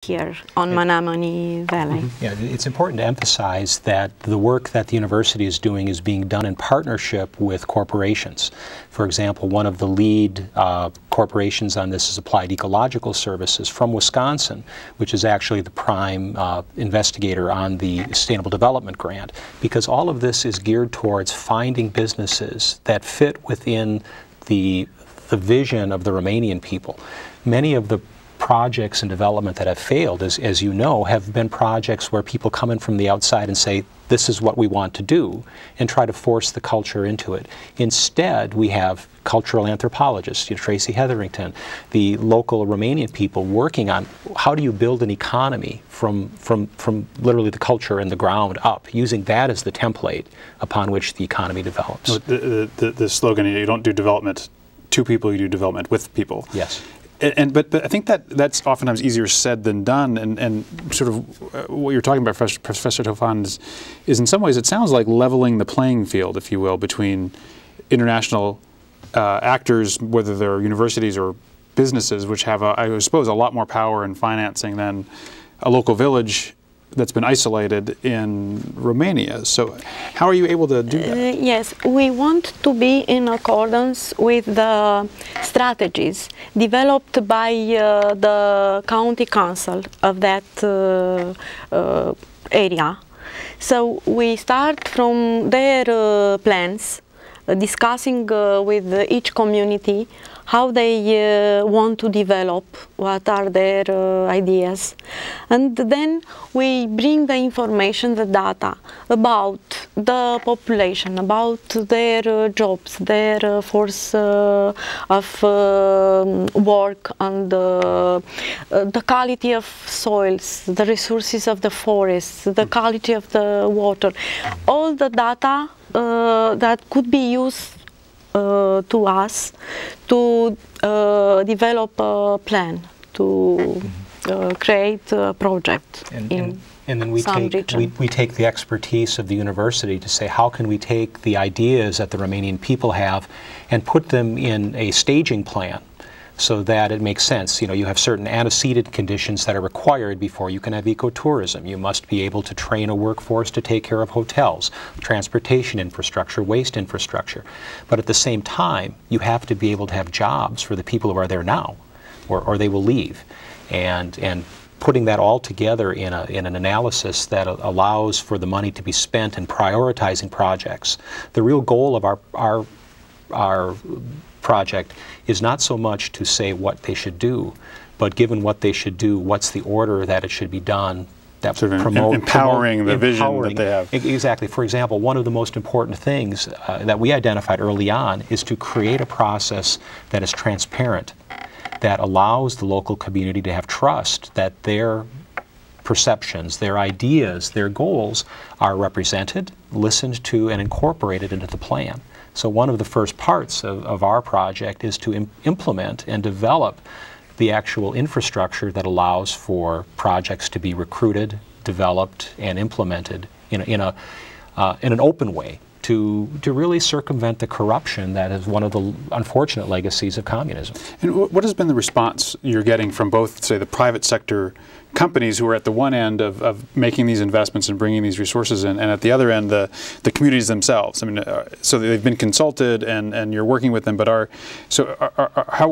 here on Menominee Valley. Yeah, it's important to emphasize that the work that the university is doing is being done in partnership with corporations. For example, one of the lead corporations on this is Applied Ecological Services from Wisconsin, which is actually the prime investigator on the Sustainable Development Grant, because all of this is geared towards finding businesses that fit within the vision of the Romanian people. Many of the projects and development that have failed, as you know, have been projects where people come in from the outside and say, this is what we want to do, and try to force the culture into it. Instead, we have cultural anthropologists, Tracy Hetherington, the local Romanian people working on how do you build an economy from literally the culture and the ground up, using that as the template upon which the economy develops. The slogan, you don't do development to people, you do development with people. Yes. But I think that's oftentimes easier said than done, and sort of what you're talking about, Professor Tofan, is in some ways it sounds like leveling the playing field, if you will, between international actors, whether they're universities or businesses, which have, I suppose, a lot more power in financing than a local village that's been isolated in Romania. So how are you able to do that? Yes, we want to be in accordance with the strategies developed by the county council of that area. So we start from their plans, discussing with each community how they want to develop, what are their ideas, and then we bring the information, the data about the population, about their jobs, their force of work, and the quality of soils, the resources of the forests, the quality of the water, all the data that could be used to us to develop a plan, to create a project in and then we take the expertise of the university to say, how can we take the ideas that the Romanian people have and put them in a staging plan so that it makes sense. You know, you have certain antecedent conditions that are required before you can have ecotourism. You must be able to train a workforce to take care of hotels, transportation infrastructure, waste infrastructure. But at the same time, you have to be able to have jobs for the people who are there now, or they will leave. And putting that all together in an analysis that allows for the money to be spent in prioritizing projects. The real goal of our project is not so much to say what they should do, but given what they should do, what's the order that it should be done, that sort of empowering the vision that they have. Exactly. For example, one of the most important things that we identified early on is to create a process that is transparent, that allows the local community to have trust that their perceptions, their ideas, their goals are represented, listened to, and incorporated into the plan. So one of the first parts of our project is to implement and develop the actual infrastructure that allows for projects to be recruited, developed, and implemented in an open way to really circumvent the corruption that is one of the unfortunate legacies of communism. And what has been the response you're getting from both, say, the private sector companies who are at the one end of making these investments and bringing these resources in, and at the other end, the communities themselves? I mean, so they've been consulted and you're working with them, but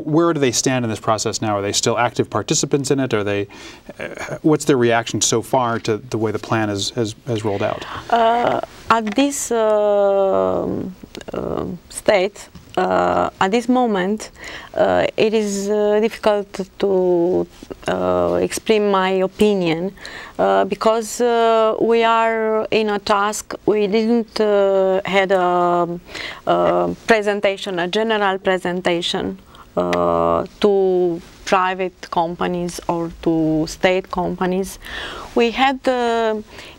where do they stand in this process now? Are they still active participants in it? Are they, what's their reaction so far to the way the plan has rolled out? At this state, at this moment, it is difficult to explain my opinion because we are in a task. We didn't had a presentation, a general presentation to private companies or to state companies. We had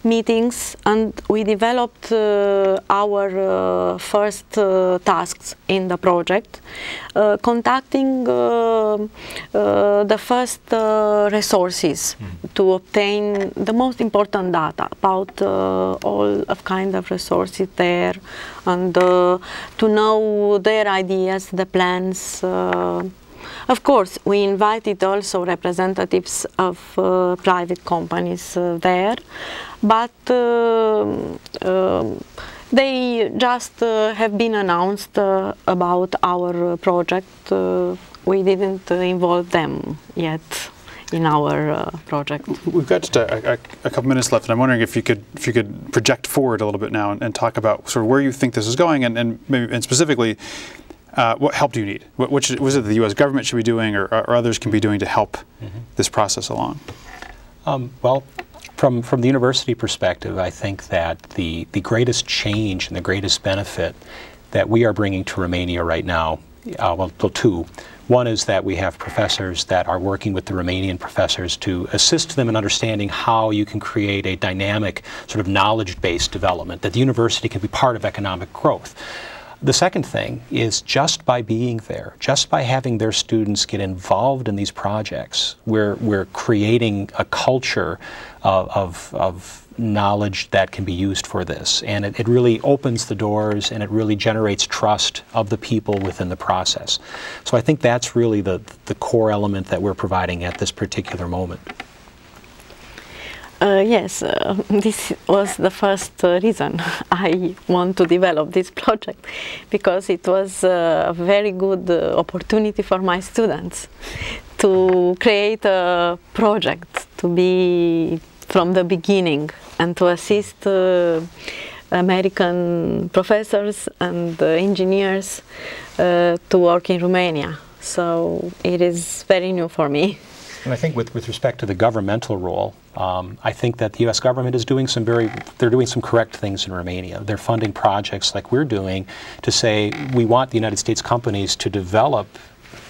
meetings and we developed our first tasks in the project, contacting the first resources to obtain the most important data about all of kind of resources there, and to know their ideas, the plans, Of course, we invited also representatives of private companies there, but they just have been announced about our project. We didn't involve them yet in our project. We've got just a couple minutes left, and I'm wondering if you could project forward a little bit now and talk about sort of where you think this is going, and specifically, what help do you need? What was it the U.S. government should be doing, or others can be doing to help this process along? Well, from the university perspective, I think that the greatest change and the greatest benefit that we are bringing to Romania right now, well, two. One is that we have professors that are working with the Romanian professors to assist them in understanding how you can create a dynamic sort of knowledge-based development, that the university can be part of economic growth. The second thing is just by being there, just by having their students get involved in these projects, we're creating a culture of knowledge that can be used for this. And it really opens the doors, and it really generates trust of the people within the process. So I think that's really the core element that we're providing at this particular moment. Yes, this was the first reason I want to develop this project, because it was a very good opportunity for my students to create a project, to be from the beginning, and to assist American professors and engineers to work in Romania. So it is very new for me. And I think with respect to the governmental role, I think that the U.S. government is doing they're doing some correct things in Romania. They're funding projects like we're doing to say we want the United States companies to develop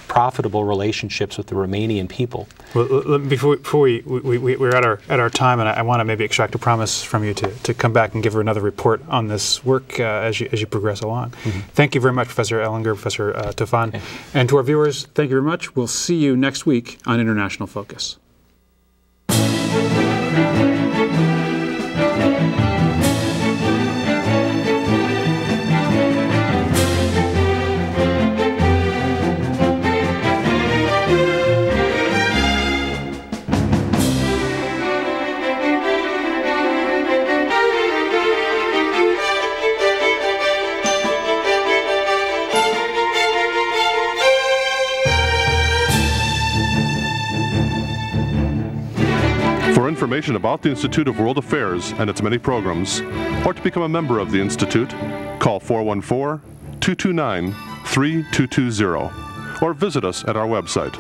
profitable relationships with the Romanian people. Well, before we're at our time, and I want to maybe extract a promise from you to come back and give her another report on this work as you progress along. Thank you very much, Professor Ellinger, Professor Tofan. Okay. And to our viewers, thank you very much. We'll see you next week on International Focus. For information about the Institute of World Affairs and its many programs, or to become a member of the Institute, call 414-229-3220 or visit us at our website.